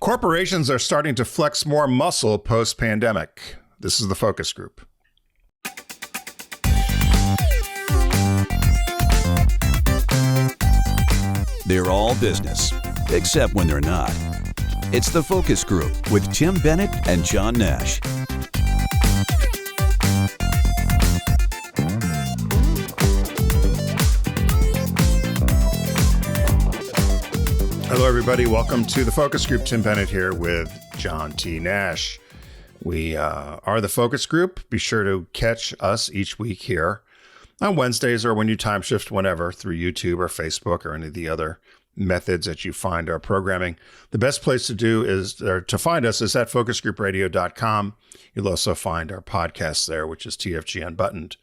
Corporations are starting to flex more muscle post-pandemic. This is the focus group. They're all business, except when they're not. It's the focus group with Tim Bennett and John Nash. Hello, everybody. Welcome to the focus group. Tim Bennett here with John T. Nash. We are the focus group. Be sure to catch us each week here on Wednesdays or when you time shift whenever through YouTube or Facebook or any of the other methods that you find our programming. The best place to do is to find us is at focusgroupradio.com. You'll also find our podcast there, which is TFG Unbuttoned,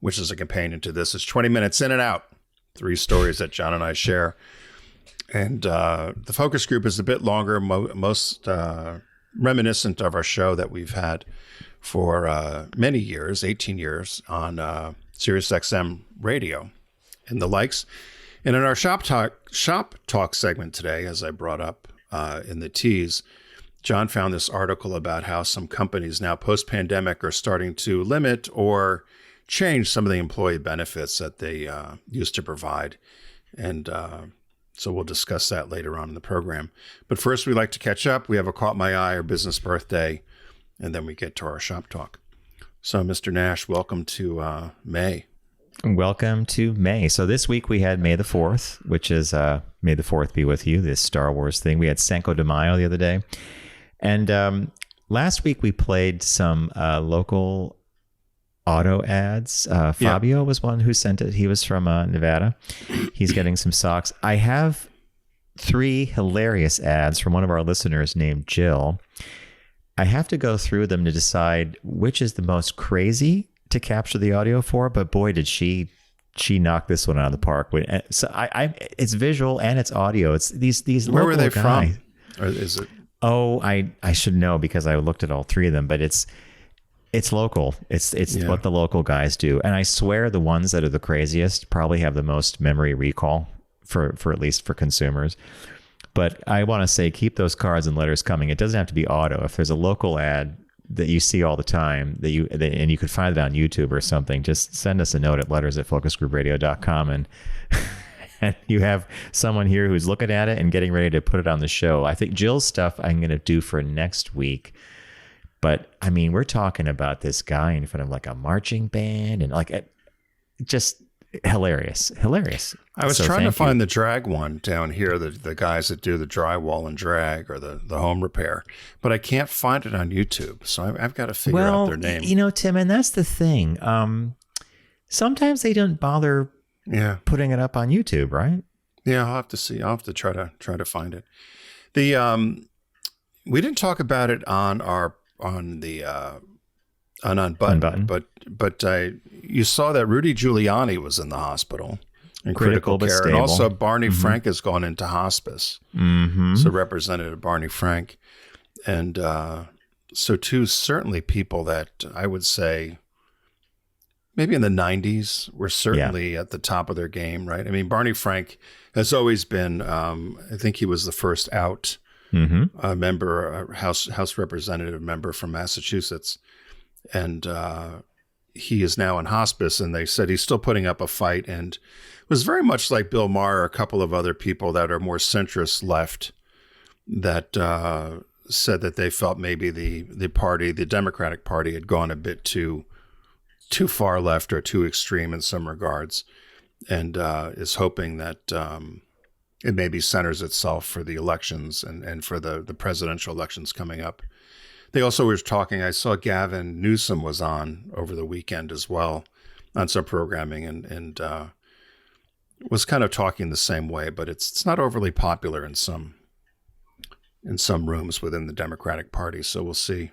which is a companion to this. It's 20 minutes in and out, 3 stories that John and I share. And the focus group is a bit longer, most reminiscent of our show that we've had for many years, 18 years on SiriusXM radio and the likes. And in our shop talk segment today, as I brought up in the tease, John found this article about how some companies now post-pandemic are starting to limit or change some of the employee benefits that they used to provide. And so we'll discuss that later on in the program. But first, we like to catch up. We have a Caught My Eye or business birthday, and then we get to our shop talk. So, Mr. Nash, welcome to May. Welcome to May. So this week we had May the 4th, which is May the 4th be with you, this Star Wars thing. We had Cinco de Mayo the other day. And last week we played some local auto ads. Fabio was one who sent it. He was from Nevada. He's getting some socks. I have 3 hilarious ads from one of our listeners named Jill. I have to go through them to decide which is the most crazy to capture the audio for, but boy, did she knock this one out of the park. So it's visual and it's audio. It's these Where local were they guys. from? Or is it? Oh, I should know because I looked at all 3 of them, but it's local. It's what the local guys do. And I swear the ones that are the craziest probably have the most memory recall for at least for consumers. But I want to say, keep those cards and letters coming. It doesn't have to be auto. If there's a local ad that you see all the time and you could find it on YouTube or something, just send us a note at letters@focusgroupradio.com and you have someone here who's looking at it and getting ready to put it on the show. I think Jill's stuff I'm going to do for next week. But I mean, we're talking about this guy in front of like a marching band and like just hilarious. I was trying to find the drag one down here, the guys that do the drywall and drag or the home repair, but I can't find it on YouTube. So I've got to figure out their name. You know, Tim, and that's the thing. Sometimes they don't bother putting it up on YouTube, right? Yeah, I'll have to see. I'll have to try to find it. We didn't talk about it on Unbuttoned, but you saw that Rudy Giuliani was in the hospital in critical care, stable. And also Barney Frank has gone into hospice. Mm-hmm. So Representative Barney Frank, and so too certainly people that I would say maybe in the 90s were certainly at the top of their game, right? I mean, Barney Frank has always been. I think he was the first out. A member, a House representative member from Massachusetts, and he is now in hospice. And they said he's still putting up a fight, and was very much like Bill Maher, or a couple of other people that are more centrist left, that said that they felt maybe the Democratic Party, had gone a bit too far left or too extreme in some regards, and is hoping that. It maybe centers itself for the elections and for the presidential elections coming up. They also were talking, I saw Gavin Newsom was on over the weekend as well on some programming and was kind of talking the same way, but it's not overly popular in some rooms within the Democratic Party. So we'll see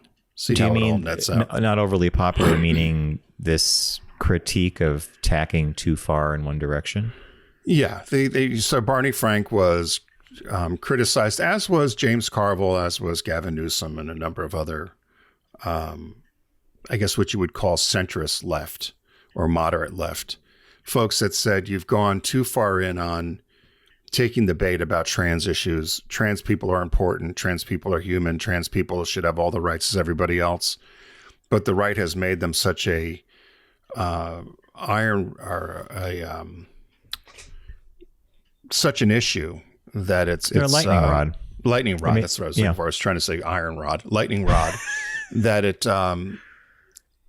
how it all nets out. Not overly popular, meaning this critique of tacking too far in one direction? Yeah, so Barney Frank was criticized, as was James Carville, as was Gavin Newsom, and a number of other, I guess what you would call centrist left or moderate left folks that said you've gone too far in on taking the bait about trans issues. Trans people are important. Trans people are human. Trans people should have all the rights as everybody else. But the right has made them such a such an issue that it's a lightning rod. Lightning rod. That's what I was looking for. I was trying to say iron rod, lightning rod. That it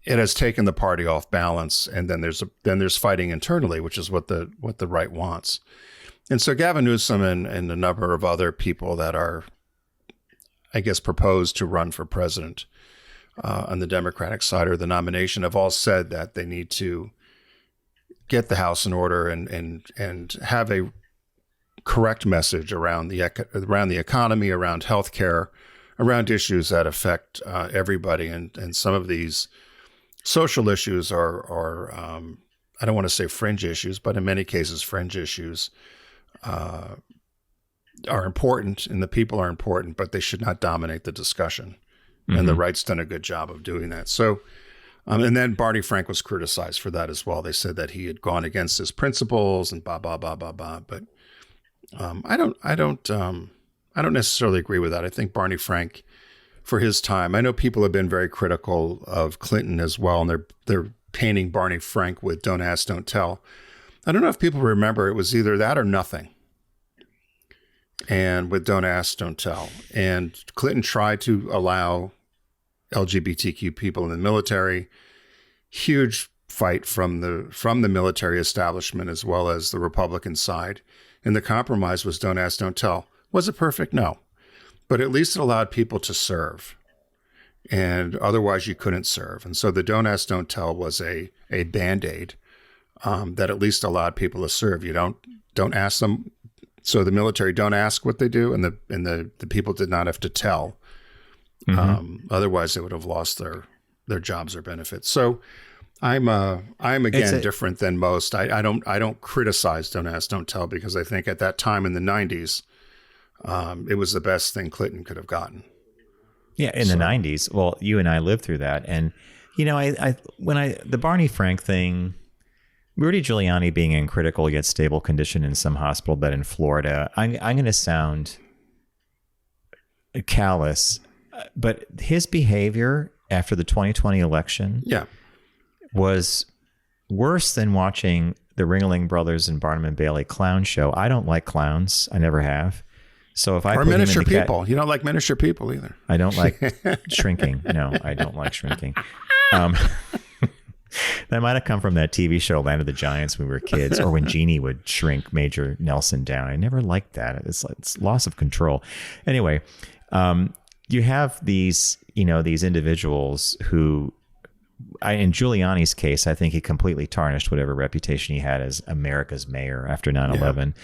has taken the party off balance, and then there's fighting internally, which is what the right wants. And so Gavin Newsom and a number of other people that are, I guess, proposed to run for president on the Democratic side or the nomination have all said that they need to get the House in order and have a correct message around the economy, around healthcare, around issues that affect everybody. And some of these social issues are I don't want to say fringe issues, but in many cases, fringe issues are important, and the people are important, but they should not dominate the discussion. Mm-hmm. And the right's done a good job of doing that. So, and then Barney Frank was criticized for that as well. They said that he had gone against his principles and blah, blah, blah, blah, blah. But I don't necessarily agree with that. I think Barney Frank, for his time, I know people have been very critical of Clinton as well, and they're painting Barney Frank with "Don't Ask, Don't Tell." I don't know if people remember, it was either that or nothing. And with "Don't Ask, Don't Tell," and Clinton tried to allow LGBTQ people in the military. Huge fight from the military establishment as well as the Republican side. And the compromise was "Don't Ask, Don't Tell." Was it perfect? No. But at least it allowed people to serve. And otherwise you couldn't serve. And so the "Don't Ask, Don't Tell" was a Band-Aid that at least allowed people to serve. You don't ask them. So the military don't ask what they do, and the people did not have to tell. Mm-hmm. Otherwise they would have lost their jobs or benefits. So I'm again different than most. I don't criticize "Don't Ask, Don't Tell" because I think at that time in the 90s, it was the best thing Clinton could have gotten. Yeah, in the 90s. Well, you and I lived through that, and the Barney Frank thing, Rudy Giuliani being in critical yet stable condition in some hospital bed in Florida. I'm going to sound callous, but his behavior after the 2020 election, was worse than watching the Ringling Brothers and Barnum and Bailey clown show. I don't like clowns. I never have. So if I or miniature people, you don't like miniature people either. I don't like shrinking. No, I don't like shrinking. That might have come from that TV show Land of the Giants when we were kids, or when Jeannie would shrink Major Nelson down. I never liked that. It's loss of control. Anyway, you have these individuals who, in Giuliani's case, I think he completely tarnished whatever reputation he had as America's mayor after 9/11.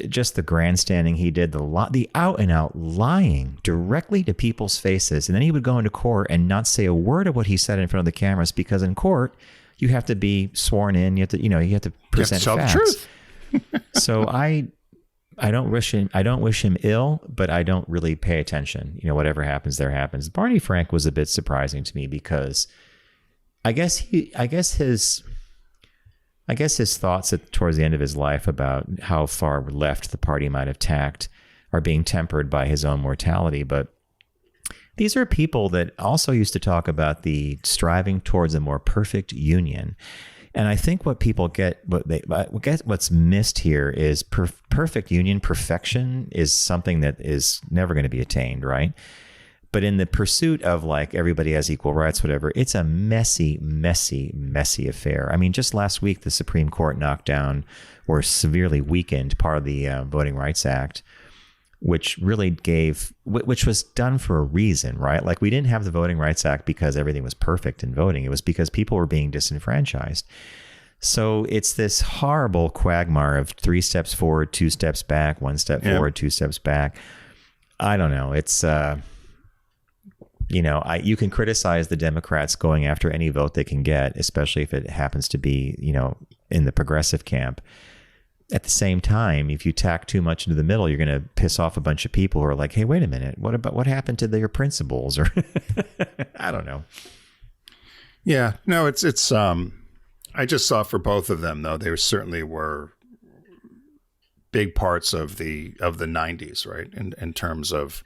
Just the grandstanding he did, the out and out lying directly to people's faces. And then he would go into court and not say a word of what he said in front of the cameras, because in court you have to be sworn in. You have to present facts. The truth. So I don't wish him ill, but I don't really pay attention. Whatever happens, there happens. Barney Frank was a bit surprising to me because I guess his thoughts towards the end of his life about how far left the party might have tacked are being tempered by his own mortality. But these are people that also used to talk about the striving towards a more perfect union. And I think what people what's missed here is perfect union. Perfection is something that is never going to be attained, right? But in the pursuit of everybody has equal rights, whatever, it's a messy, messy, messy affair. I mean, just last week, the Supreme Court knocked down or severely weakened part of the Voting Rights Act, which was done for a reason, right? We didn't have the Voting Rights Act because everything was perfect in voting. It was because people were being disenfranchised. So it's this horrible quagmire of 3 steps forward, 2 steps back, 1 step forward, 2 steps back. I don't know. It's... you can criticize the Democrats going after any vote they can get, especially if it happens to be, in the progressive camp. At the same time, if you tack too much into the middle, you're going to piss off a bunch of people who are like, hey, wait a minute, what happened to your principles? Or I don't know. Yeah, no, it's I just saw for both of them, though, they certainly were big parts of the 90s, right? In terms of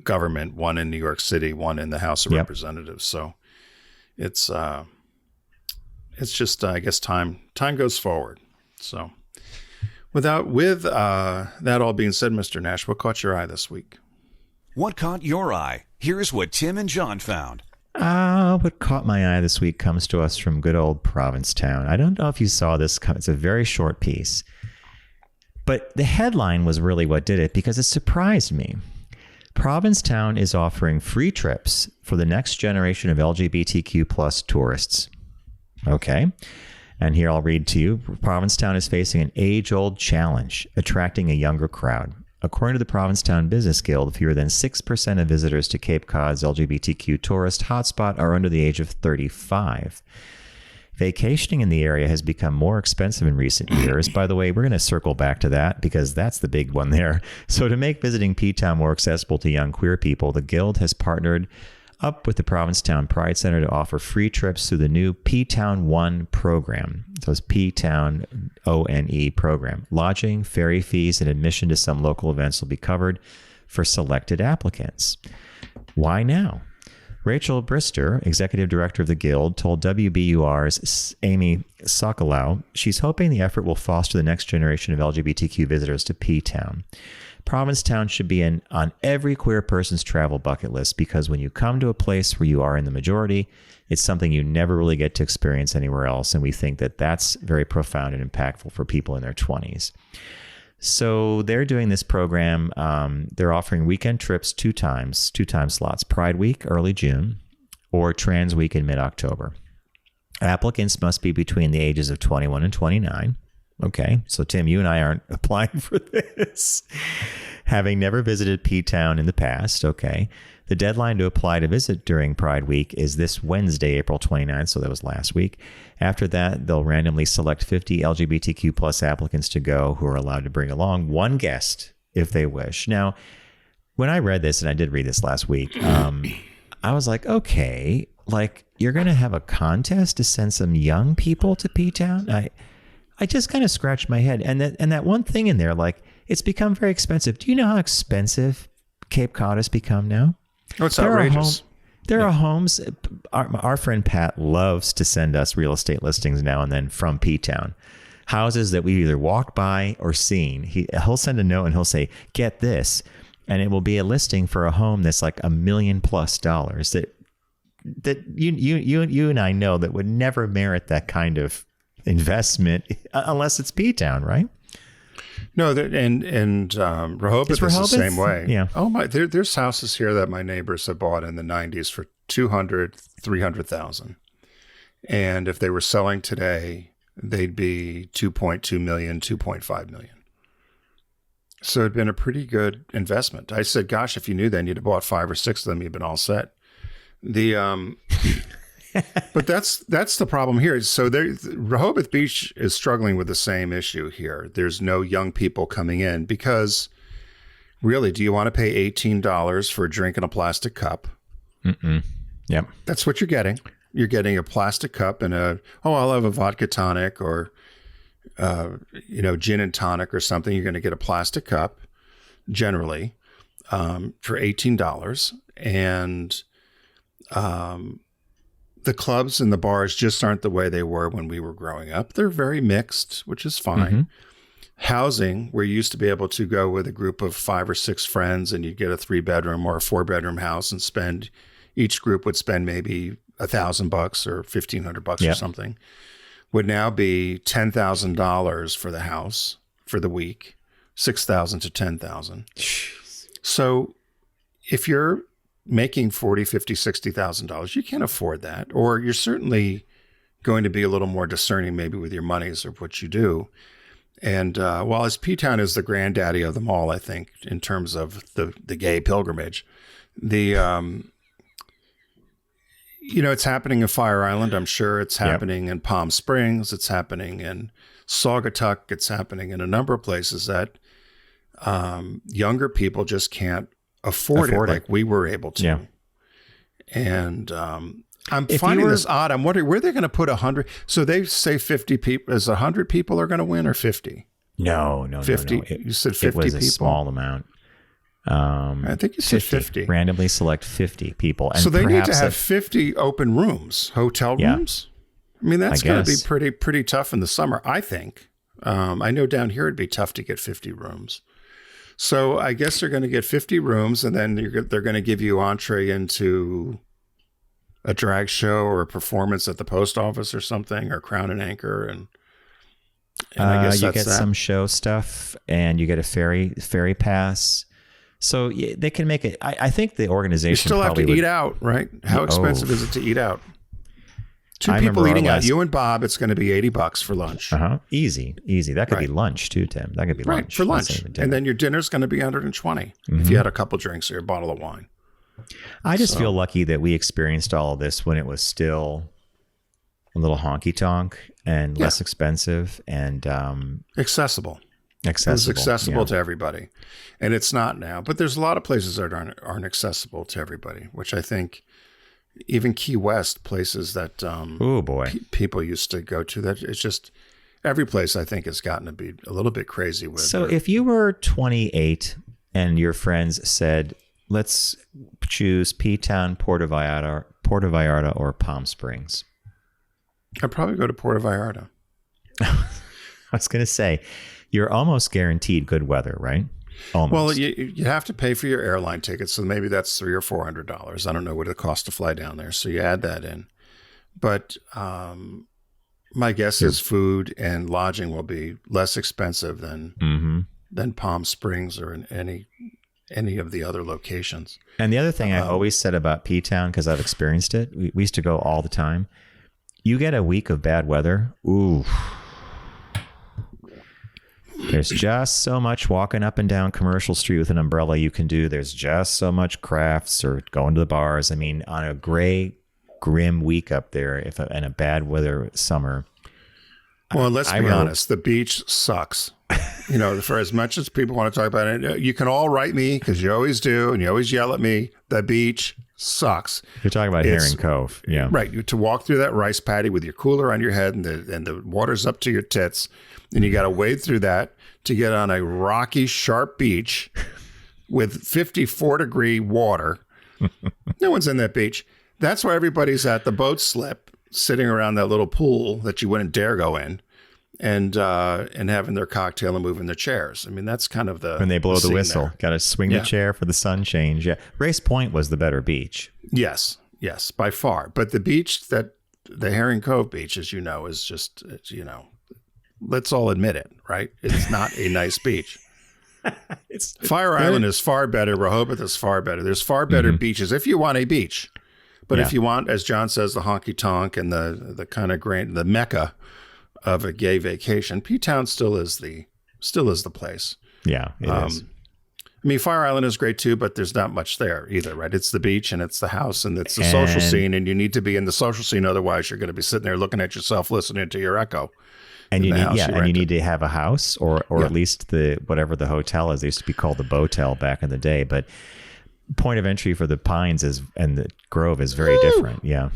government, one in New York City, one in the House of Representatives. So it's just, I guess time goes forward. So with that all being said, Mr. Nash, what caught your eye this week? What caught your eye? Here's what Tim and John found. What caught my eye this week comes to us from good old Provincetown. I don't know if you saw this. It's a very short piece. But the headline was really what did it, because it surprised me. Provincetown is offering free trips for the next generation of LGBTQ plus tourists. Okay. And here I'll read to you. Provincetown is facing an age-old challenge, attracting a younger crowd. According to the Provincetown Business Guild, fewer than 6% of visitors to Cape Cod's LGBTQ tourist hotspot are under the age of 35. Vacationing in the area has become more expensive in recent years. By the way, we're going to circle back to that because that's the big one there. So to make visiting P-Town more accessible to young queer people, the Guild has partnered up with the Provincetown Pride Center to offer free trips through the new P-Town One program. So it's P-Town ONE program. Lodging, ferry fees, and admission to some local events will be covered for selected applicants. Why now? Rachel Brister, executive director of the Guild, told WBUR's Amy Sokolow she's hoping the effort will foster the next generation of LGBTQ visitors to P-Town. Provincetown should be on every queer person's travel bucket list because when you come to a place where you are in the majority, it's something you never really get to experience anywhere else. And we think that that's very profound and impactful for people in their 20s. So they're doing this program. They're offering weekend trips two time slots, Pride Week, early June, or Trans Week in mid-October. Applicants must be between the ages of 21 and 29. Okay, so Tim, you and I aren't applying for this. Having never visited P-Town in the past, okay. The deadline to apply to visit during Pride Week is this Wednesday, April 29th, so that was last week. After that, they'll randomly select 50 LGBTQ plus applicants to go who are allowed to bring along one guest if they wish. Now, when I read this, and I did read this last week, I was like, okay, like you're going to have a contest to send some young people to P-Town? I just kind of scratched my head. And that one thing in there, like, it's become very expensive. Do you know how expensive Cape Cod has become now? Oh, it's outrageous. There are homes. Our friend Pat loves to send us real estate listings now and then from P-Town. Houses that we either walked by or seen. He'll send a note and he'll say, get this. And it will be a listing for a home that's like $1 million+ that you and I know that would never merit that kind of investment unless it's P-Town, right? No, and Rehoboth is the same way. Yeah. Oh my, there's houses here that my neighbors have bought in the 90s for $200,000, $300,000, and if they were selling today, they'd be $2.2 million, $2.5 million. So it'd been a pretty good investment. I said, gosh, if you knew then, you'd have bought 5 or 6 of them. You'd been all set. But that's the problem here. So Rehoboth Beach is struggling with the same issue here. There's no young people coming in because really, do you want to pay $18 for a drink in a plastic cup? Mm-mm. Yep. That's what you're getting. You're getting a plastic cup and I'll have a vodka tonic or, gin and tonic or something. You're going to get a plastic cup generally for $18. And the clubs and the bars just aren't the way they were when we were growing up. They're very mixed, which is fine. Mm-hmm. Housing, where you used to be able to go with a group of 5 or 6 friends and you'd get a 3-bedroom or a 4-bedroom house and each group would spend maybe $1,000 or $1,500 or something, would now be $10,000 for the house for the week, $6,000 to $10,000. So if you're making $40,000, $50,000, $60,000, you can't afford that. Or you're certainly going to be a little more discerning maybe with your monies of what you do. And while as P-Town is the granddaddy of them all, I think, in terms of the gay pilgrimage, it's happening in Fire Island. I'm sure it's happening in Palm Springs. It's happening in Saugatuck. It's happening in a number of places that younger people just can't afford it like we were able to. Yeah. And I'm finding this odd. I'm wondering where they're going to put 100. So they say 50 people. Is 100 people are going to win or 50? No. 50. No. You said 50 It was people? a small amount. I think you said 50. Randomly select 50 people. And so they need to perhaps have 50 open rooms, hotel rooms. I mean, that's going to be pretty tough in the summer, I think. I know down here it'd be tough to get 50 rooms. So I guess they're going to get 50 rooms, and then they're going to give you entree into a drag show or a performance at the post office or something, or Crown and Anchor, and I guess you get some show stuff, and you get a ferry pass. So they can make it. I think the organization you still have to eat out, right? How expensive is it to eat out? Two people eating out, you and Bob, it's going to be $80 for lunch. Easy. That could be lunch too, Tim. That could be lunch. For lunch. And then your dinner's going to be $120 if you had a couple drinks or a bottle of wine. I just feel lucky that we experienced all of this when it was still a little honky tonk and less expensive and accessible. It's accessible to everybody. And it's not now. But there's a lot of places that aren't accessible to everybody, which I think even Key West, places that people used to go to, that it's just every place I think has gotten to be a little bit crazy with. So if you were 28 and your friends said, let's choose P-Town, Puerto Vallarta, or Palm Springs, I'd probably go to Puerto Vallarta. I was going to say, you're almost guaranteed good weather, right? Almost. Well, you have to pay for your airline tickets, so maybe that's $300 or $400. I don't know what it costs to fly down there, so you add that in. But my guess is food and lodging will be less expensive than Palm Springs or in any of the other locations. And the other thing I've always said about P-Town, because I've experienced it, we used to go all the time. You get a week of bad weather, ooh. There's just so much walking up and down Commercial Street with an umbrella you can do. There's just so much crafts or going to the bars. I mean, on a gray, grim week up there, in a bad weather summer. Well, let's be honest. The beach sucks. You know, for as much as people want to talk about it, you can all write me because you always do, and you always yell at me. The beach sucks. You're talking about Herring Cove, yeah, right? To walk through that rice paddy with your cooler on your head and the water's up to your tits, and you got to wade through that to get on a rocky, sharp beach with 54-degree water. No one's in that beach. That's why everybody's at the boat slip, sitting around that little pool that you wouldn't dare go in, and having their cocktail and moving their chairs. I mean, that's kind of when they blow the whistle. Got to swing the chair for the sun change. Yeah, Race Point was the better beach. Yes, by far. But the beach the Herring Cove beach, as you know, is just let's all admit it, right? It's not a nice beach. Fire Island is far better. Rehoboth is far better. There's far better beaches if you want a beach. But if you want, as John says, the honky tonk and the kind of the mecca of a gay vacation, P-Town still is the place. Yeah, it is. I mean, Fire Island is great too, but there's not much there either, right? It's the beach and it's the house and it's the social scene, and you need to be in the social scene. Otherwise, you're going to be sitting there looking at yourself, listening to your echo. And you need to have a house or at least whatever the hotel is. They used to be called the Botel back in the day, but point of entry for the Pines and the Grove is very different. Yeah.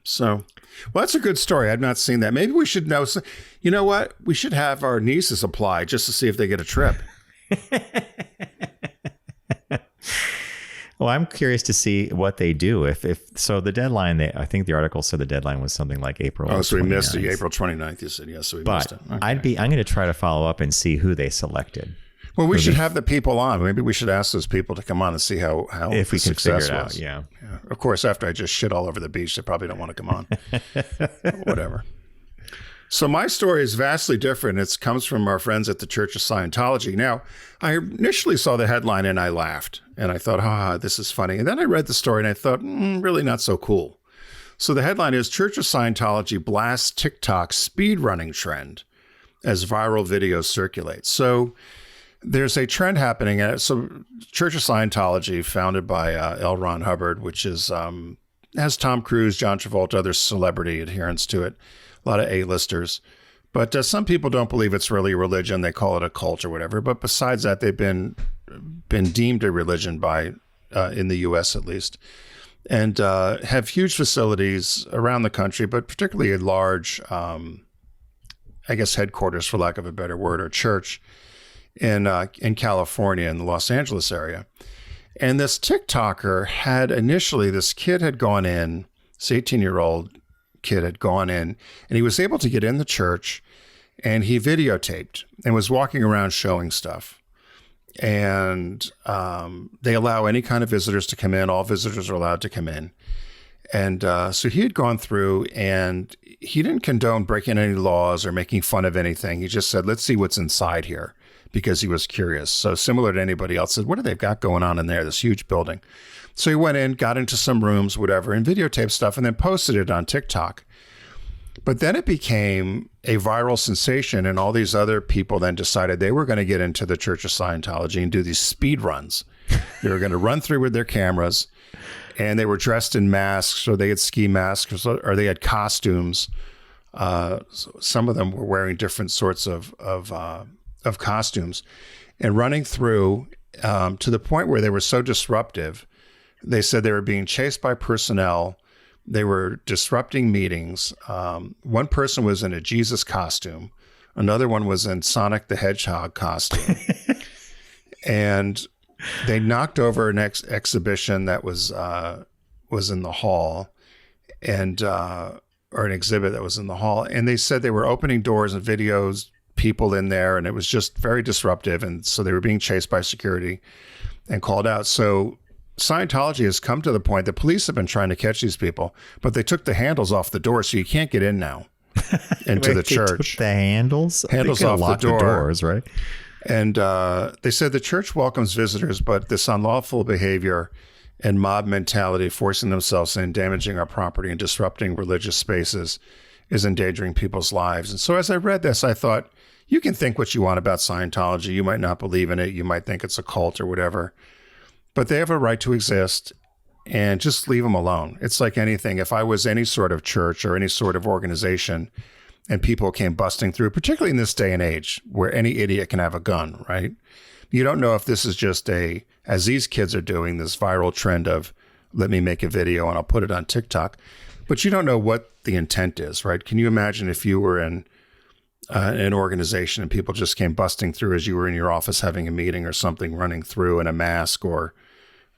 So, well, that's a good story. I've not seen that. Maybe we should know. You know what? We should have our nieces apply just to see if they get a trip. Well, I'm curious to see what they do. If so, the deadline. I think the article said the deadline was something like April. Oh, so we missed it. April 29th. You said yes. So we missed it. Okay. I'm going to try to follow up and see who they selected. Well, we should have the people on. Maybe we should ask those people to come on and see how if we can figure it out. Was. Yeah. Of course, after I just shit all over the beach, they probably don't want to come on. Whatever. So my story is vastly different. It comes from our friends at the Church of Scientology. Now, I initially saw the headline and I laughed. And I thought, this is funny. And then I read the story and I thought, really not so cool. So the headline is Church of Scientology blasts TikTok speedrunning trend as viral videos circulate. So there's a trend happening. So Church of Scientology, founded by L. Ron Hubbard, which is has Tom Cruise, John Travolta, other celebrity adherents to it, a lot of A-listers. But some people don't believe it's really a religion. They call it a cult or whatever. But besides that, they've been deemed a religion by in the U.S. at least, and have huge facilities around the country, but particularly a large I guess, headquarters, for lack of a better word, or church in California, in the Los Angeles area. And this TikToker had initially, this kid had gone in, this 18-year-old kid had gone in, and he was able to get in the church, and he videotaped and was walking around showing stuff. And they allow any kind of visitors to come in. All visitors are allowed to come in. And so he had gone through, and he didn't condone breaking any laws or making fun of anything. He just said, let's see what's inside here, because he was curious. So similar to anybody else, said, what do they got going on in there, this huge building? So he went in, got into some rooms, whatever, and videotaped stuff, and then posted it on TikTok. But then it became a viral sensation, and all these other people then decided they were going to get into the Church of Scientology and do these speed runs. They were going to run through with their cameras, and they were dressed in masks, or they had ski masks, or they had costumes. Some of them were wearing different sorts of costumes, and running through to the point where they were so disruptive. They said they were being chased by personnel. They were disrupting meetings. One person was in a Jesus costume. Another one was in Sonic the Hedgehog costume. And they knocked over an exhibition that was in the hall, and or an exhibit that was in the hall. And they said they were opening doors and videos, people in there, and it was just very disruptive. And so they were being chased by security and called out. So Scientology has come to the point that police have been trying to catch these people, but they took the handles off the door, so you can't get in now into the church. Took the handles off the door. Doors, right? And they said the church welcomes visitors, but this unlawful behavior and mob mentality, forcing themselves in, damaging our property, and disrupting religious spaces is endangering people's lives. And so as I read this, I thought, you can think what you want about Scientology. You might not believe in it. You might think it's a cult or whatever. But they have a right to exist, and just leave them alone. It's like anything. If I was any sort of church or any sort of organization and people came busting through, particularly in this day and age where any idiot can have a gun, right? You don't know if this is just as these kids are doing, this viral trend of, let me make a video and I'll put it on TikTok. But you don't know what the intent is, right? Can you imagine if you were in an organization and people just came busting through as you were in your office having a meeting or something, running through in a mask or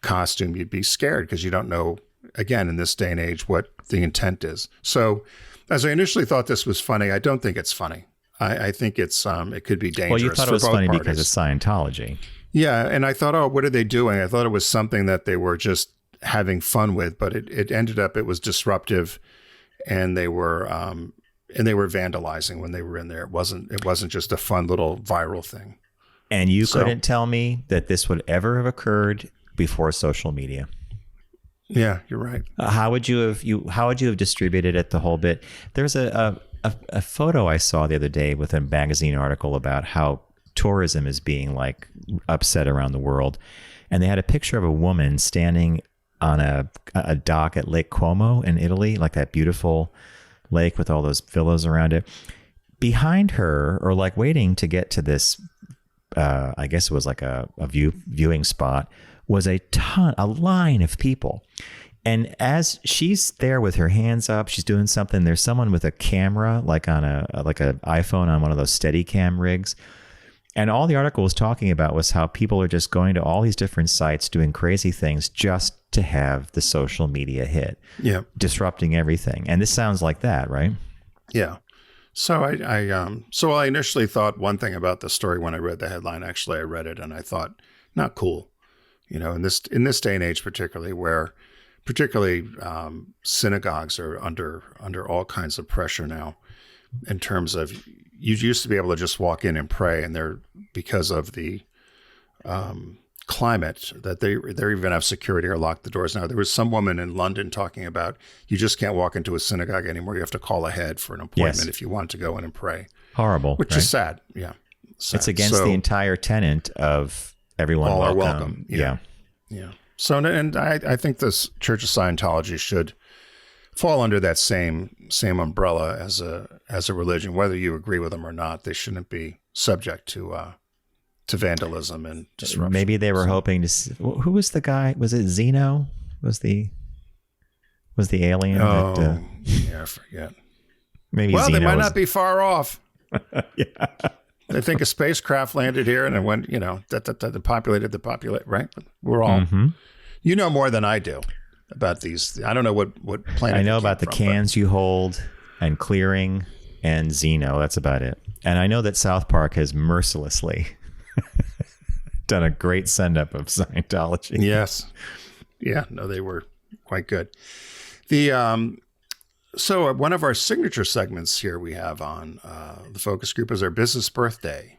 costume? You'd be scared because you don't know, again, in this day and age, what the intent is. So as I initially thought this was funny, I don't think it's funny. I think it's it could be dangerous. Well, you thought it was funny because it's Scientology. Yeah, and I thought, oh, what are they doing? I thought it was something that they were just having fun with, but it ended up, it was disruptive, and they were vandalizing when they were in there. It wasn't just a fun little viral thing. And you couldn't tell me that this would ever have occurred before social media. Yeah, you're right. How would you have distributed it, the whole bit? There's a photo I saw the other day with a magazine article about how tourism is being like upset around the world, and they had a picture of a woman standing on a dock at Lake Como in Italy, like that beautiful lake with all those villas around it. Behind her, or like waiting to get to this, I guess it was like a viewing spot, was a line of people. And as she's there with her hands up, she's doing something, there's someone with a camera, like on an iPhone on one of those Steadicam rigs. And all the article was talking about was how people are just going to all these different sites, doing crazy things just to have the social media hit. Yeah. Disrupting everything. And this sounds like that, right? Yeah. So I initially thought one thing about the story when I read the headline. Actually, I read it and I thought, not cool. You know, in this day and age, particularly synagogues are under all kinds of pressure now, in terms of, you used to be able to just walk in and pray, and because of the climate, that they even have security or lock the doors now. There was some woman in London talking about, you just can't walk into a synagogue anymore. You have to call ahead for an appointment if you want to go in and pray. Horrible, which is sad. Yeah, sad. It's against the entire tenet of everyone all welcome. Are welcome. Yeah. So, and I think this Church of Scientology should fall under that same umbrella as a religion. Whether you agree with them or not, they shouldn't be subject to vandalism and disruption. Maybe they were hoping to. Who was the guy? Was it Zeno? Was the alien? Oh, I forget. Maybe. Well, Zeno they might not be far off. Yeah. They think a spacecraft landed here and it went, that populated the populate, right? We're all, you know more than I do about these. I don't know what planet. I know about the cans you hold and clearing and Xeno. That's about it. And I know that South Park has mercilessly done a great send-up of Scientology. Yes. Yeah, no, they were quite good. So one of our signature segments here we have on the focus group is our business birthday.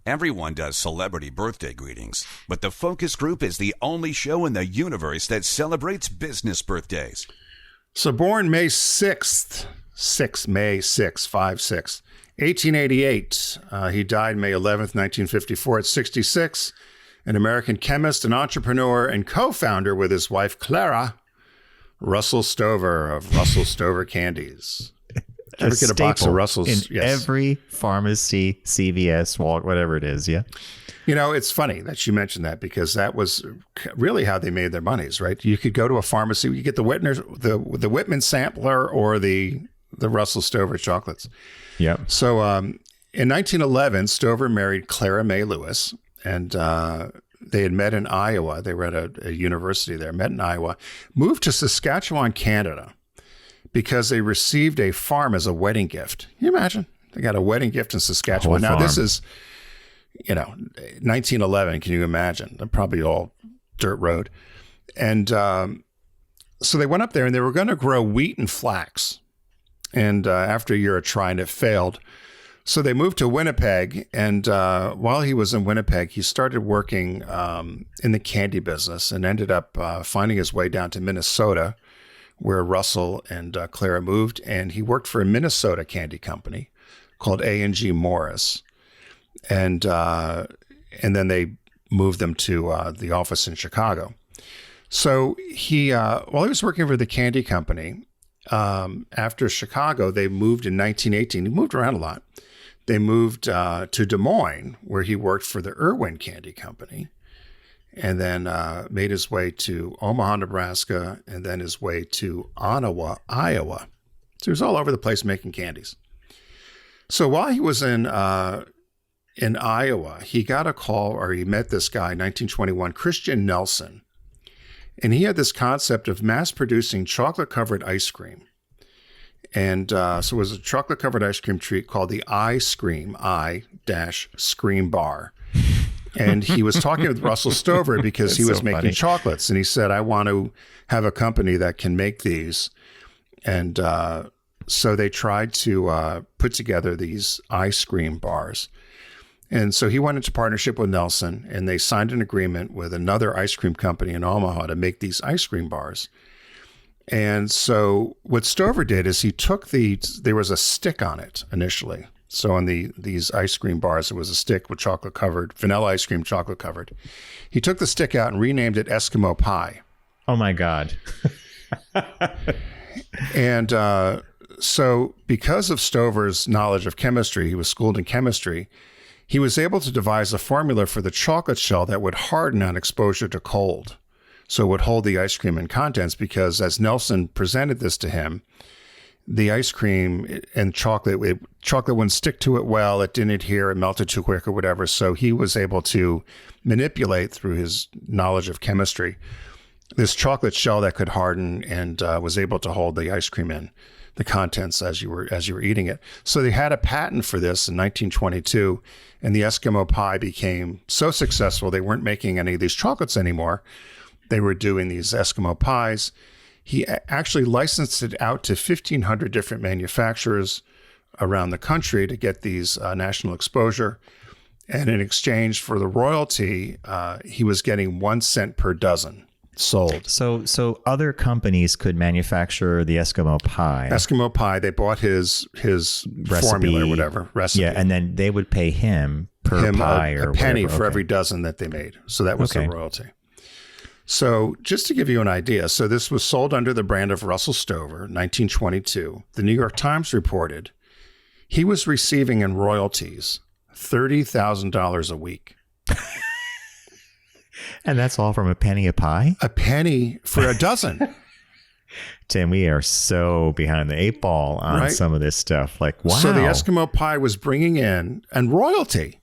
Everyone does celebrity birthday greetings, but the focus group is the only show in the universe that celebrates business birthdays. So born May 6th, 1888. He died May 11th, 1954 at 66. An American chemist, an entrepreneur, and co-founder with his wife, Clara, Russell Stover of Russell Stover Candies. Ever get a box of Russell's? In every pharmacy, CVS, Walmart, whatever it is, yeah. It's funny that you mentioned that because that was really how they made their monies, right? You could go to a pharmacy, you get the Whitman sampler or the Russell Stover chocolates. Yep. So in 1911, Stover married Clara May Lewis, and they had met in Iowa. They were at a university there, met in Iowa, moved to Saskatchewan, Canada, because they received a farm as a wedding gift. Can you imagine? They got a wedding gift in Saskatchewan. Now, this is, 1911. Can you imagine? They're probably all dirt road. And so they went up there and they were going to grow wheat and flax. And after a year of trying, it failed. So they moved to Winnipeg, and while he was in Winnipeg, he started working in the candy business and ended up finding his way down to Minnesota, where Russell and Clara moved, and he worked for a Minnesota candy company called A&G Morris, and then they moved them to the office in Chicago. So while he was working for the candy company, after Chicago, they moved in 1918. He moved around a lot. They moved to Des Moines, where he worked for the Irwin Candy Company, and then made his way to Omaha, Nebraska, and then his way to Ottawa, Iowa. So he was all over the place making candies. So while he was in Iowa, he got a call, or he met this guy, 1921, Christian Nelson, and he had this concept of mass-producing chocolate-covered ice cream. And so it was a chocolate-covered ice cream treat called the I-Scream bar. And he was talking with Russell Stover because he was making chocolates. And he said, I want to have a company that can make these. And so they tried to put together these ice cream bars. And so he went into partnership with Nelson, and they signed an agreement with another ice cream company in Omaha to make these ice cream bars. And so what Stover did is he took there was a stick on it initially. So on these ice cream bars, there was a stick with chocolate covered, vanilla ice cream, chocolate covered. He took the stick out and renamed it Eskimo pie. Oh my God. And so because of Stover's knowledge of chemistry, he was schooled in chemistry, he was able to devise a formula for the chocolate shell that would harden on exposure to cold. So it would hold the ice cream and contents, because as Nelson presented this to him, the ice cream and chocolate wouldn't stick to it well. It didn't adhere. It melted too quick or whatever. So he was able to manipulate, through his knowledge of chemistry, this chocolate shell that could harden and was able to hold the ice cream in the contents as you were eating it. So they had a patent for this in 1922, and the Eskimo pie became so successful they weren't making any of these chocolates anymore. They were doing these Eskimo pies. He actually licensed it out to 1,500 different manufacturers around the country to get these national exposure. And in exchange for the royalty, he was getting 1 cent per dozen sold. So other companies could manufacture the Eskimo pie. Eskimo pie, they bought his recipe, formula or whatever, recipe. Yeah, and then they would pay him per pie or a penny whatever. for every dozen that they made. So that was the royalty. So just to give you an idea, so this was sold under the brand of Russell Stover, 1922. The New York Times reported he was receiving in royalties $30,000 a week. And that's all from a penny a pie? A penny for a dozen. Tim, we are so behind the 8 ball on some of this stuff. Like, wow. So the Eskimo pie was bringing in, and royalty.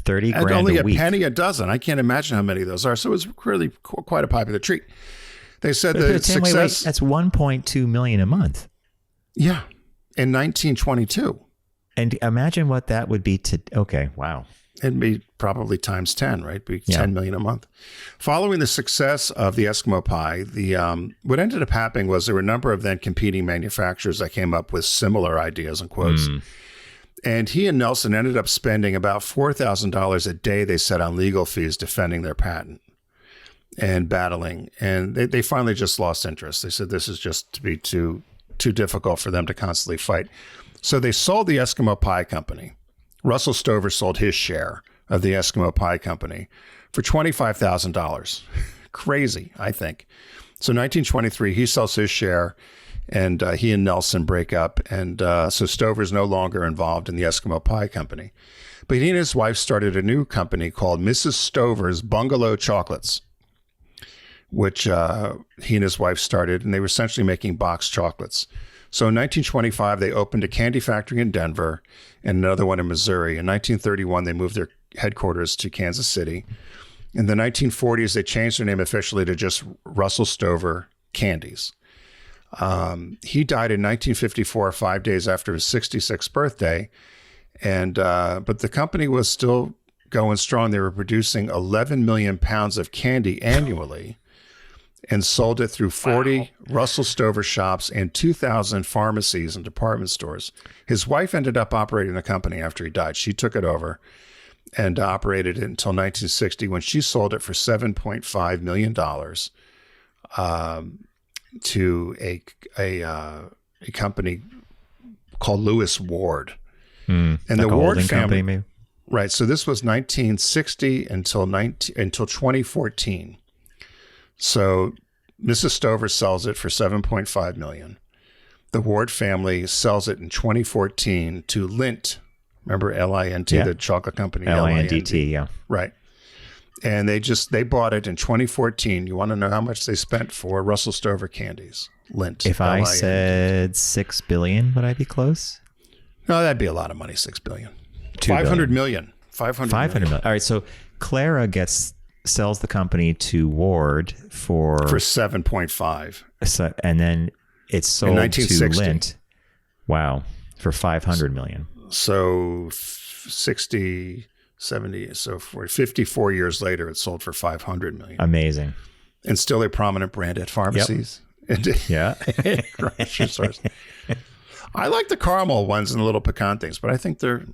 30 grand only a week. A penny a dozen. I can't imagine how many of those are. So it was really quite a popular treat. They said the Tim, success. wait. That's 1.2 million a month. Yeah. In 1922. And imagine what that would be to. Okay. Wow. It'd be probably times 10, right? Be 10 million a month. Following the success of the Eskimo pie, what ended up happening was there were a number of then competing manufacturers that came up with similar ideas and quotes. And he and Nelson ended up spending about $4,000 a day, they said, on legal fees defending their patent and battling. And they finally just lost interest. They said this is just to be too difficult for them to constantly fight. So they sold the Eskimo Pie Company. Russell Stover sold his share of the Eskimo Pie Company for $25,000. Crazy, I think. So 1923, he sells his share, and he and Nelson break up. And so Stover's no longer involved in the Eskimo Pie Company. But he and his wife started a new company called Mrs. Stover's Bungalow Chocolates, which he and his wife started, and they were essentially making boxed chocolates. So in 1925, they opened a candy factory in Denver and another one in Missouri. In 1931, they moved their headquarters to Kansas City. In the 1940s, they changed their name officially to just Russell Stover Candies. He died in 1954, 5 days after his 66th birthday. And but the company was still going strong. They were producing 11 million pounds of candy annually and sold it through 40 Russell Stover shops and 2,000 pharmacies and department stores. His wife ended up operating the company after he died. She took it over and operated it until 1960 when she sold it for $7.5 million to a company called Lewis Ward. And like the Ward family, company, maybe? Right. So this was 1960 until 2014. So Mrs. Stover sells it for $7.5 million. The Ward family sells it in 2014 to Lindt. Remember L-I-N-T, the chocolate company? L-I-N-D-T, yeah. Right. And they bought it in 2014. You want to know how much they spent for Russell Stover candies? Lindt. If I said $6 billion, would I be close? No, that'd be a lot of money, $6 billion. $500 million. $500 million. All right, so Clara sells the company to Ward for 7.5. So, and then it's sold to Lindt. Wow, for $500 million. So 60, 70, so for 54 years later, it's sold for $500 million. Amazing. And still a prominent brand at pharmacies. Yep. Yeah. Grocery stores. I like the caramel ones and the little pecan things, but I think they're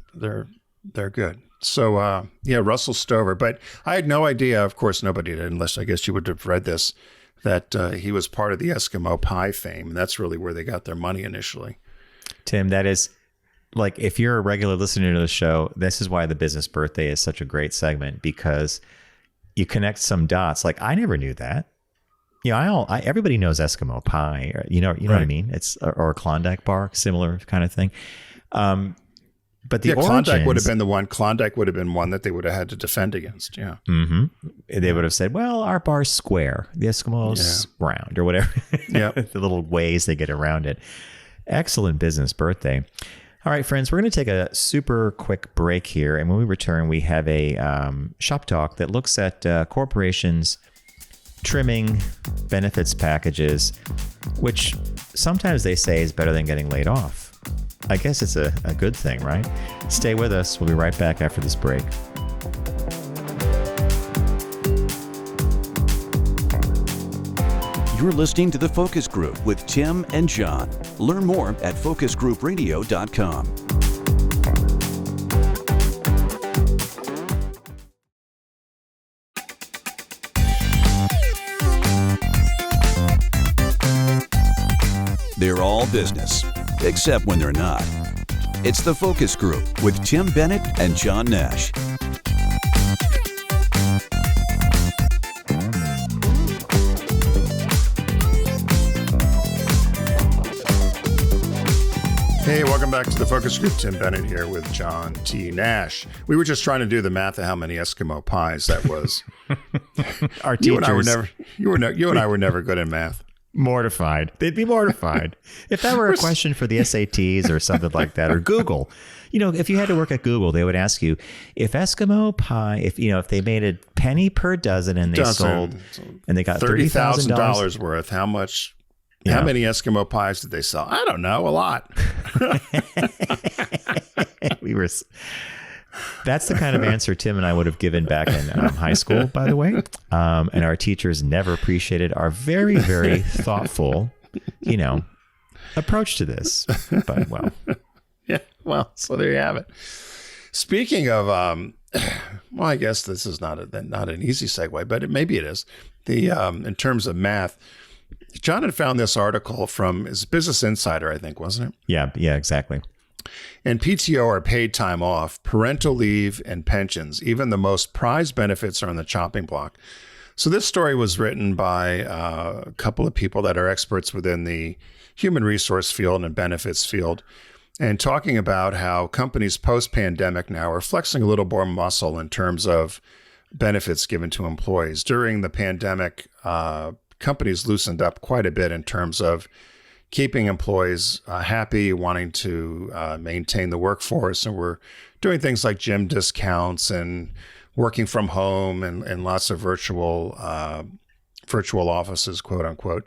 good. So, Russell Stover. But I had no idea, of course, nobody did, unless I guess you would have read this, that he was part of the Eskimo pie fame. That's really where they got their money initially. Tim, that is, like, if you're a regular listener to the show, this is why the business birthday is such a great segment, because you connect some dots. Like, I never knew that. You know, everybody knows Eskimo pie. You know what I mean? It's or a Klondike bar, similar kind of thing. But the Klondike would have been the one. Klondike would have been one that they would have had to defend against. Yeah. Mm-hmm. They would have said, "Well, our bar's square. The Eskimos round, or whatever." Yeah. The little ways they get around it. Excellent business birthday. All right, friends, we're going to take a super quick break here, and when we return, we have a shop talk that looks at corporations trimming benefits packages, which sometimes they say is better than getting laid off. I guess it's a good thing, right? Stay with us. We'll be right back after this break. You're listening to The Focus Group with Tim and John. Learn more at focusgroupradio.com. They're all business, except when they're not. It's The Focus Group with Tim Bennett and John Nash. Hey, welcome back to The Focus Group. Tim Bennett here with John T. Nash. We were just trying to do the math of how many Eskimo pies that was. Our teachers. You and I were never good in math. Mortified. They'd be mortified. If that were a question for the SATs or something like that, or Google, if you had to work at Google, they would ask you if Eskimo pie, if they made a penny per dozen and they sold and they got $30,000 worth, how much? Yeah. How many Eskimo pies did they sell? I don't know. A lot. That's the kind of answer Tim and I would have given back in high school, by the way. And our teachers never appreciated our very, very thoughtful, approach to this. But yeah. Well, so there you have it. Speaking of, I guess this is not an easy segue, but maybe it is. In terms of math, John had found this article from his Business Insider, I think, wasn't it? Yeah, exactly. And PTO are paid time off, parental leave, and pensions. Even the most prized benefits are on the chopping block. So this story was written by a couple of people that are experts within the human resource field and benefits field, and talking about how companies post-pandemic now are flexing a little more muscle in terms of benefits given to employees. During the pandemic, companies loosened up quite a bit in terms of keeping employees happy, wanting to maintain the workforce. And we're doing things like gym discounts and working from home and lots of virtual offices, quote unquote.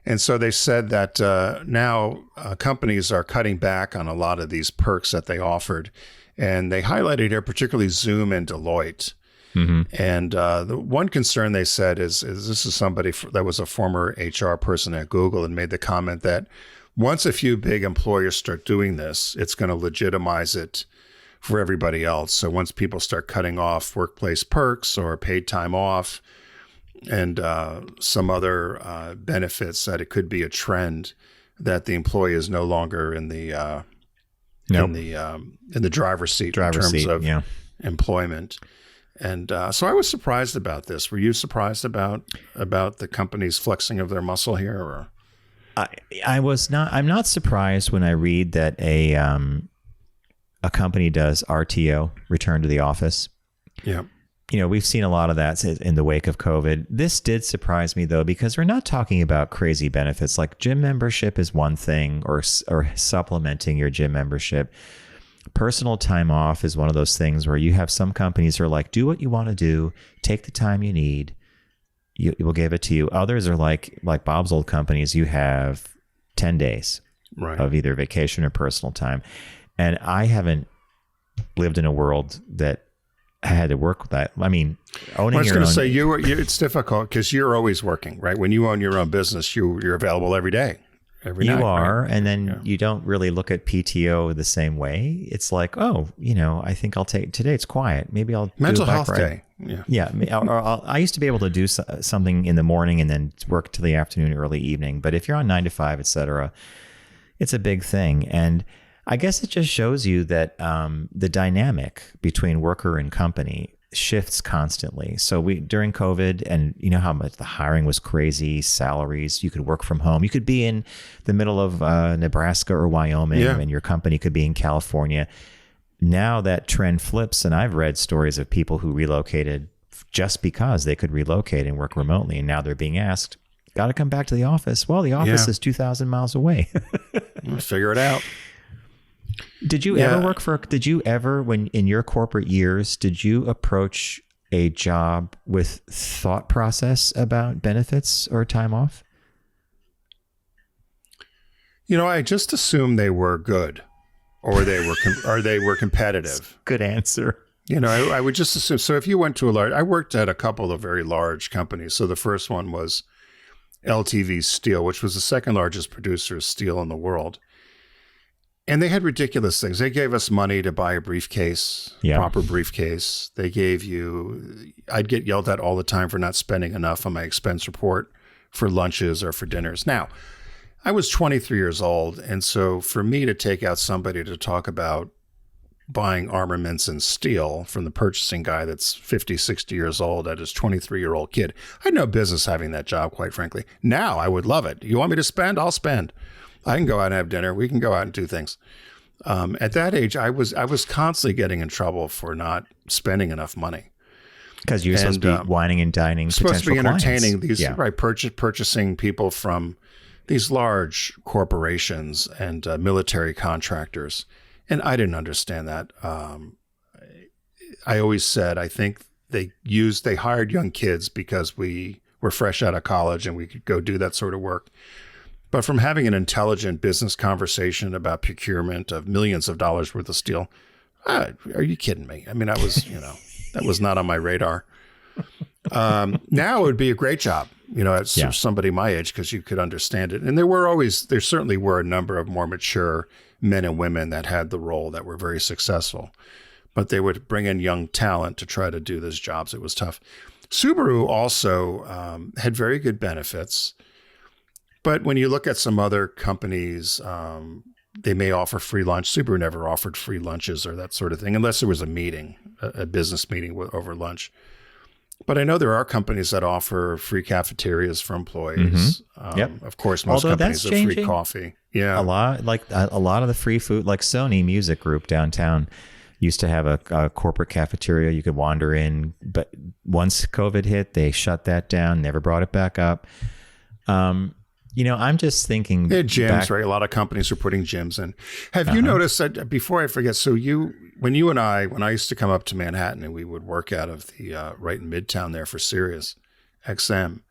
And so they said that now companies are cutting back on a lot of these perks that they offered. And they highlighted here particularly Zoom and Deloitte. Mm-hmm. And the one concern they said is this is somebody that was a former HR person at Google and made the comment that once a few big employers start doing this, it's going to legitimize it for everybody else. So once people start cutting off workplace perks or paid time off and some other benefits, that it could be a trend that the employee is no longer in the driver's seat in terms of employment. And so I was surprised about this. Were you surprised about the companies flexing of their muscle here? Or? I was not. I'm not surprised when I read that a company does RTO, return to the office. Yeah. We've seen a lot of that in the wake of COVID. This did surprise me, though, because we're not talking about crazy benefits. Like gym membership is one thing, or supplementing your gym membership. Personal time off is one of those things where you have some companies who are like, do what you want to do, take the time you need, we'll give it to you. Others are like Bob's old companies, you have 10 days of either vacation or personal time. And I haven't lived in a world that had to work with that. I mean, owning I was going to say, you it's difficult because you're always working, right? When you own your own business, you're available every day. You are, right? And then you don't really look at PTO the same way. It's like, I think I'll take today. It's quiet. Maybe I'll mental do a health day. Yeah. I used to be able to do something in the morning and then work till the afternoon, early evening. But if you're on 9 to 5, etc., it's a big thing. And I guess it just shows you that the dynamic between worker and company shifts constantly. So during COVID, and you know how much the hiring was crazy, salaries, you could work from home. You could be in the middle of Nebraska or Wyoming, and your company could be in California. Now that trend flips, and I've read stories of people who relocated just because they could relocate and work remotely, and now they're being asked, got to come back to the office. Well, the office is 2,000 miles away. Let's figure it out. Did you ever, when in your corporate years, did you approach a job with thought process about benefits or time off? I just assumed they were good or they were competitive. Good answer. I would just assume. So if you went to I worked at a couple of very large companies. So the first one was LTV Steel, which was the second largest producer of steel in the world. And they had ridiculous things. They gave us money to buy a briefcase, proper briefcase. They gave I'd get yelled at all the time for not spending enough on my expense report for lunches or for dinners. Now, I was 23 years old. And so for me to take out somebody to talk about buying armaments and steel from the purchasing guy that's 50, 60 years old at his 23-year-old kid, I had no business having that job, quite frankly. Now I would love it. You want me to spend? I'll spend. I can go out and have dinner. We can go out and do things. At that age, I was constantly getting in trouble for not spending enough money. Because you're supposed to be whining and dining. Supposed to be entertaining clients. these, right? Purchasing people from these large corporations and military contractors, and I didn't understand that. I always said I think they hired young kids because we were fresh out of college and we could go do that sort of work. But from having an intelligent business conversation about procurement of millions of dollars worth of steel, are you kidding me? I mean, I was, that was not on my radar. Now it would be a great job, as somebody my age, because you could understand it. And there certainly were a number of more mature men and women that had the role that were very successful. But they would bring in young talent to try to do those jobs. It was tough. Subaru also had very good benefits. But when you look at some other companies, they may offer free lunch. Subaru never offered free lunches or that sort of thing, unless there was a meeting, a business meeting over lunch. But I know there are companies that offer free cafeterias for employees. Of course, most companies have free coffee. Yeah, a lot of the free food, like Sony Music Group downtown, used to have a corporate cafeteria you could wander in. But once COVID hit, they shut that down. Never brought it back up. I'm just thinking. They had gyms, right? A lot of companies are putting gyms in. Have you noticed that, before I forget, so when I used to come up to Manhattan and we would work out of the right in Midtown there for Sirius XM,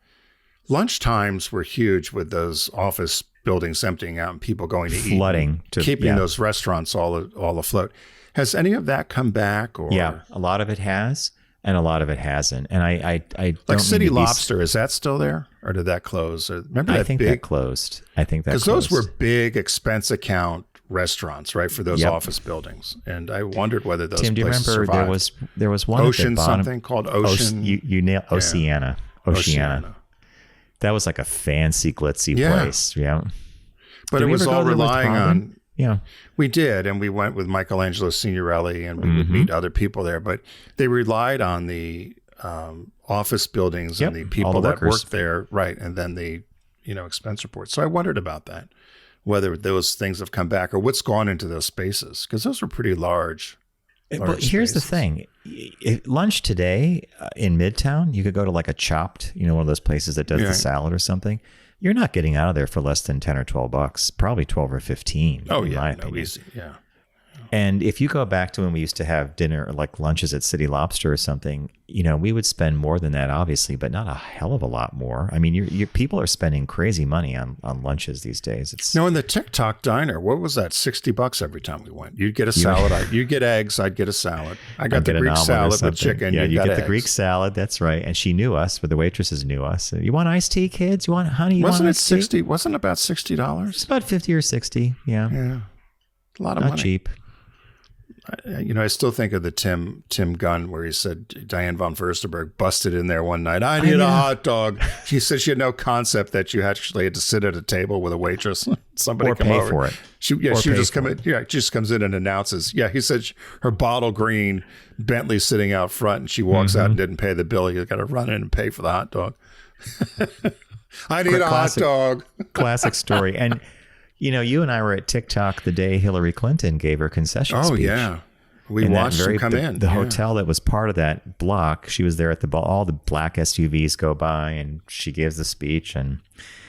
lunch times were huge with those office buildings emptying out and people going to eat. Flooding. Keeping those restaurants all afloat. Has any of that come back? Or? Yeah, a lot of it has. And a lot of it hasn't. And I don't like City Lobster, is that still there, or did that close? Or remember that? I think that closed. Because those were big expense account restaurants, right, for those office buildings. And I wondered whether those Tim, places do you remember survived. there was one Ocean at the bottom, something called Ocean. You nailed Oceana. Oceana. That was like a fancy glitzy place. Yeah. But it was all relying on. Yeah, we did, and we went with Michelangelo Signorelli, and we would meet other people there. But they relied on the office buildings and the people that worked there, right? And then the expense reports. So I wondered about that, whether those things have come back or what's gone into those spaces, because those were pretty large. But here's the thing: lunch today in Midtown, you could go to like a Chopped, one of those places that does the salad or something. You're not getting out of there for less than $10 or $12, probably 12 or 15. Oh, yeah. No, easy. Yeah. And if you go back to when we used to have dinner, like lunches at City Lobster or something, we would spend more than that, obviously, but not a hell of a lot more. I mean, your people are spending crazy money on lunches these days. No, in the TikTok diner, what was that? $60 every time we went. You'd get a salad. You'd get eggs. I'd get a salad. I got the Greek salad with chicken. Yeah, you get the eggs. Greek salad. That's right. And she knew us, but the waitresses knew us. You want iced tea, kids? You want honey? Wasn't it 60? Wasn't it about $60? It's about 50 or 60. Yeah. Yeah. A lot of money. Not cheap. I still think of the Tim Gunn where he said Diane von Furstenberg busted in there one night. I need a hot dog. She said she had no concept that you actually had to sit at a table with a waitress. Somebody or come pay over. For it. She would just come in. Yeah, she just comes in and announces. Yeah, he said her bottle green Bentley sitting out front, and she walks out and didn't pay the bill. You got to run in and pay for the hot dog. I need a hot dog. Classic story. And you and I were at TikTok the day Hillary Clinton gave her concession speech. Oh, yeah. We watched her come in. The hotel that was part of that block, she was there at all the black SUVs go by, and she gives the speech. And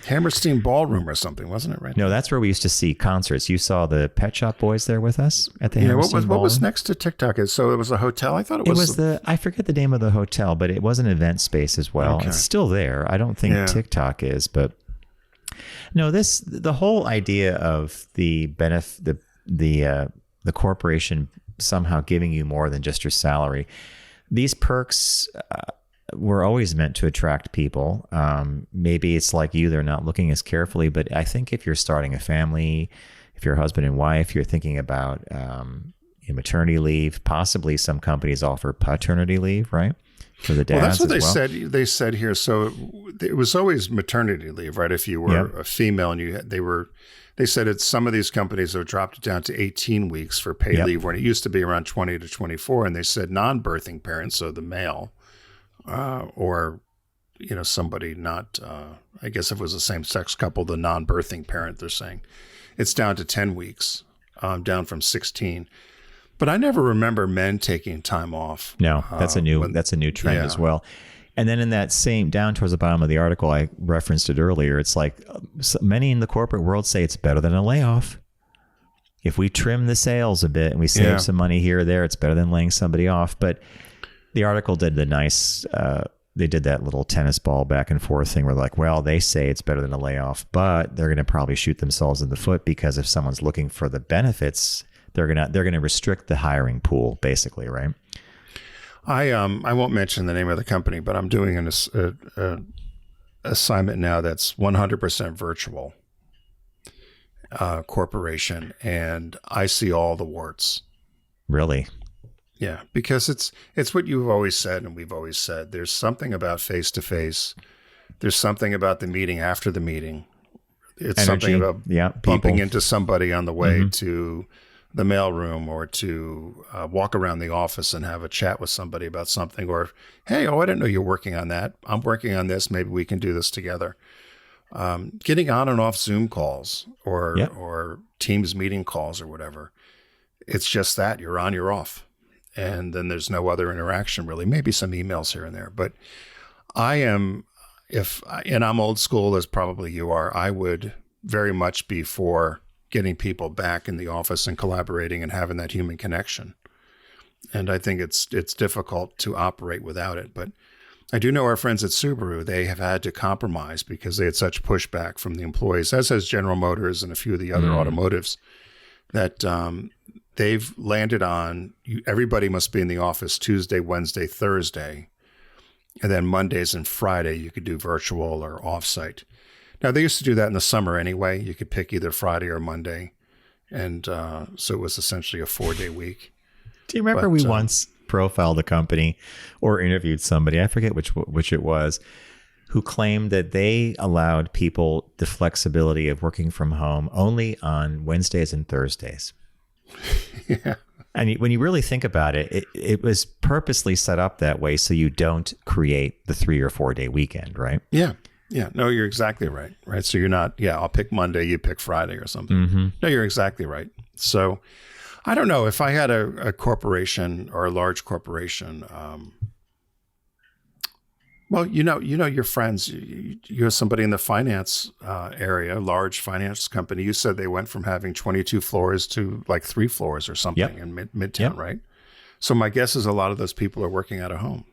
Hammerstein Ballroom or something, wasn't it? Right. No, that's where we used to see concerts. You saw the Pet Shop Boys there with us at the Hammerstein Ballroom. What was next to TikTok? So it was a hotel? I thought it was I forget the name of the hotel, but it was an event space as well. Okay. It's still there. I don't think TikTok is, but no, the whole idea of the corporation somehow giving you more than just your salary. These perks were always meant to attract people. Maybe it's like they're not looking as carefully, but I think if you're starting a family, if you're a husband and wife, you're thinking about maternity leave. Possibly some companies offer paternity leave, right? For the dads. Well, that's what they said here. So it was always maternity leave, right? If you were a female and they said some of these companies have dropped it down to 18 weeks for paid leave when it used to be around 20 to 24. And they said non-birthing parents, so the male or, somebody not, I guess if it was a same-sex couple, the non-birthing parent, they're saying it's down to 10 weeks, down from 16. But I never remember men taking time off. No, that's a new trend as well. And then in that same, down towards the bottom of the article, I referenced it earlier. It's like many in the corporate world say it's better than a layoff. If we trim the sails a bit and we save some money here or there, it's better than laying somebody off. But the article did the nice, they did that little tennis ball back and forth thing where like, well, they say it's better than a layoff, but they're going to probably shoot themselves in the foot because if someone's looking for the benefits, they're going to restrict the hiring pool, basically, right? I won't mention the name of the company, but I'm doing an assignment now that's 100% virtual corporation, and I see all the warts. Really? Yeah, because it's what you've always said, and we've always said. There's something about face to face. There's something about the meeting after the meeting. It's Energy. something about bumping into somebody on the way to the mailroom or to walk around the office and have a chat with somebody about something, or, hey, I didn't know you're working on that. I'm working on this. Maybe we can do this together. Getting on and off Zoom calls or Teams meeting calls or whatever. It's just that you're on, you're off. And then there's no other interaction really, maybe some emails here and there. But and I'm old school as probably you are, I would very much be for getting people back in the office and collaborating and having that human connection. And I think it's difficult to operate without it. But I do know our friends at Subaru, they have had to compromise because they had such pushback from the employees, as has General Motors and a few of the other automotives, that they've landed on everybody must be in the office Tuesday, Wednesday, Thursday, and then Mondays and Friday you could do virtual or offsite. Now, they used to do that in the summer anyway. You could pick either Friday or Monday. And so it was essentially a 4-day week. Do you remember we once profiled a company or interviewed somebody, I forget which it was, who claimed that they allowed people the flexibility of working from home only on Wednesdays and Thursdays. Yeah. And when you really think about it, it was purposely set up that way so you don't create the 3 or 4 day weekend, right? Yeah. Yeah, no, you're exactly right. Right. So you're not, I'll pick Monday, you pick Friday or something. No, you're exactly right. So I don't know if I had a corporation or a large corporation, well, your friends, you're somebody in the finance area, large finance company. You said they went from having 22 floors to like 3 floors or something in Midtown, right? So my guess is a lot of those people are working out of home.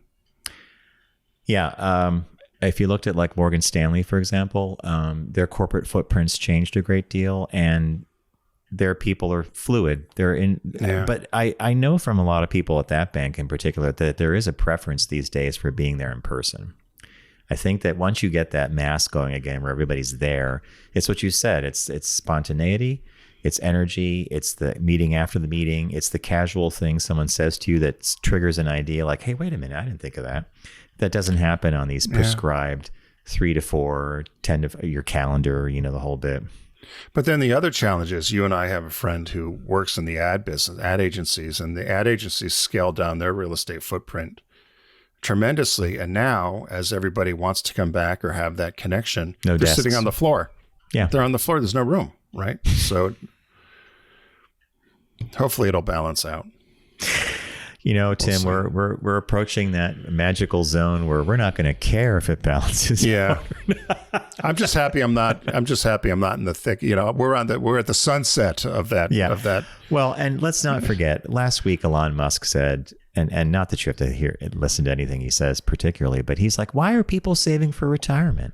Yeah. If you looked at like Morgan Stanley, for example, their corporate footprints changed a great deal, and their people are fluid. But I know from a lot of people at that bank in particular that there is a preference these days for being there in person. I think that once you get that mass going again, where everybody's there, it's what you said. It's spontaneity, it's energy, it's the meeting after the meeting, it's the casual thing someone says to you that triggers an idea like, hey, wait a minute, I didn't think of that. That doesn't happen on these prescribed 3 to 4, 10 to your calendar, the whole bit. But then the other challenge is you and I have a friend who works in the ad business, ad agencies, and the ad agencies scaled down their real estate footprint tremendously. And now, as everybody wants to come back or have that connection, they're sitting on the floor. Yeah. They're on the floor. There's no room, right? So hopefully it'll balance out. Tim, we're approaching that magical zone where we're not going to care if it balances. Yeah, I'm just happy I'm not in the thick. We're at the sunset of that. Yeah. Of that. Well, and let's not forget. Last week, Elon Musk said, and not that you have to listen to anything he says particularly, but he's like, "Why are people saving for retirement?"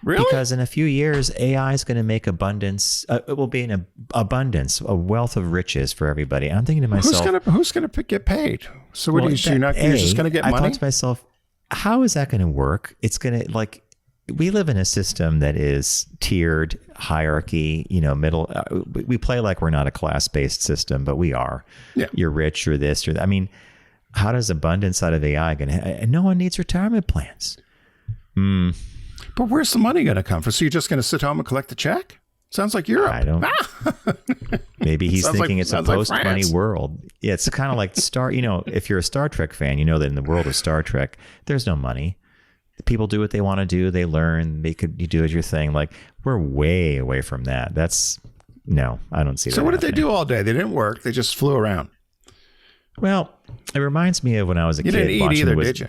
Really? Because in a few years, AI is going to make abundance. It will be an abundance, a wealth of riches for everybody. I'm thinking to myself, who's going to get paid? So what do you do? You're just going to get money? I thought to myself, how is that going to work? It's going to we live in a system that is tiered hierarchy. Middle. We play like we're not a class-based system, but we are. Yeah. You're rich, you're this, you're that. I mean, how does abundance out of AI going to? And no one needs retirement plans. But where's the money going to come from? So you're just going to sit home and collect the check? Sounds like Europe. I don't. Maybe he's thinking it's a post-money world. Yeah, it's kind of like if you're a Star Trek fan, you know that in the world of Star Trek, there's no money. People do what they want to do. They learn. You do as your thing. Like, we're way away from that. No, I don't see that. So what did they do all day? They didn't work. They just flew around. Well, it reminds me of when I was a kid. You didn't eat either, did you?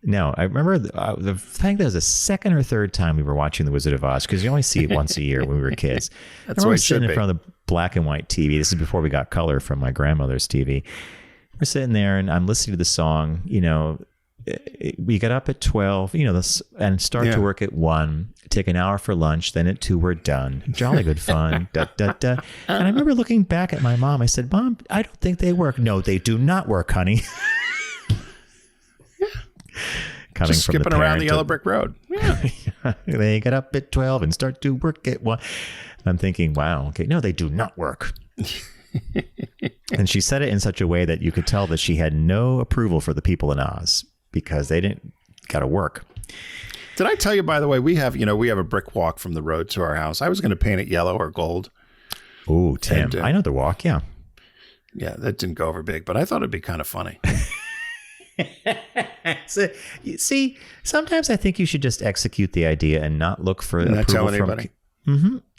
No, I remember I think that was the second or third time we were watching The Wizard of Oz, because you only see it once a year when we were kids. That's what it should sitting be. in front of the black and white TV. This is before we got color from my grandmother's TV. We're sitting there and I'm listening to the song, we get up at 12, and start to work at 1, take an hour for lunch, then at 2 we're done. Jolly good fun. Da, da, da. And I remember looking back at my mom. I said, Mom, I don't think they work. No, they do not work, honey. Coming Just from skipping around the yellow brick road. Yeah. They get up at 12 and start to work at 1. I'm thinking, wow, okay, no, they do not work. And she said it in such a way that you could tell that she had no approval for the people in Oz, because they didn't got to work. Did I tell you, by the way, we have a brick walk from the road to our house. I was going to paint it yellow or gold. Oh, Tim, I know the walk. Yeah. Yeah, that didn't go over big, but I thought it'd be kind of funny. So, you see, sometimes I think you should just execute the idea and not look for Not approval tell from anybody.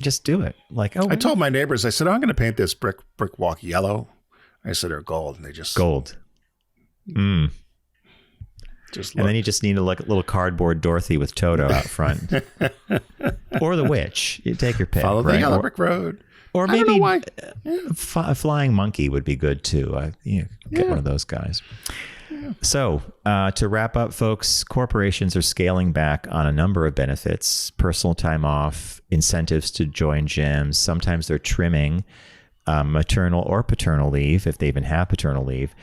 Just do it. Like, I told my neighbors, I said, I'm going to paint this brick walk yellow. I said, or gold. And they just... Gold. Just and then you just need a little cardboard Dorothy with Toto out front. Or the witch. You take your pick. Follow the yellow brick road. Or maybe a flying monkey would be good too. Get one of those guys. Yeah. So to wrap up, folks, corporations are scaling back on a number of benefits: personal time off, incentives to join gyms. Sometimes they're trimming maternal or paternal leave, if they even have paternal leave.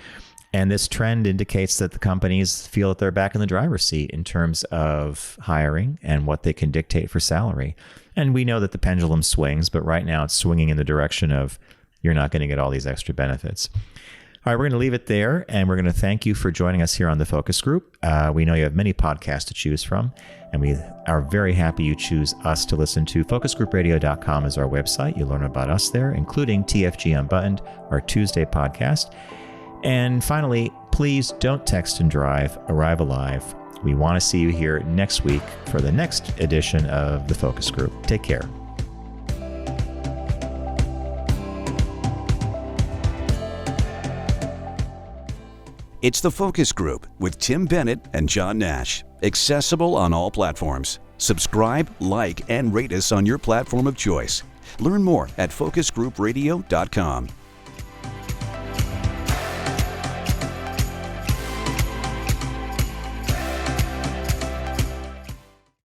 And this trend indicates that the companies feel that they're back in the driver's seat in terms of hiring and what they can dictate for salary. And we know that the pendulum swings, but right now it's swinging in the direction of you're not going to get all these extra benefits. All right, we're going to leave it there, and we're going to thank you for joining us here on the Focus Group. We know you have many podcasts to choose from, and we are very happy you choose us to listen to. FocusGroupRadio.com is our website. You'll learn about us there, including TFG Unbuttoned, our Tuesday podcast. And finally, please don't text and drive. Arrive alive. We want to see you here next week for the next edition of the Focus Group. Take care. It's the Focus Group with Tim Bennett and John Nash. Accessible on all platforms. Subscribe, like, and rate us on your platform of choice. Learn more at focusgroupradio.com.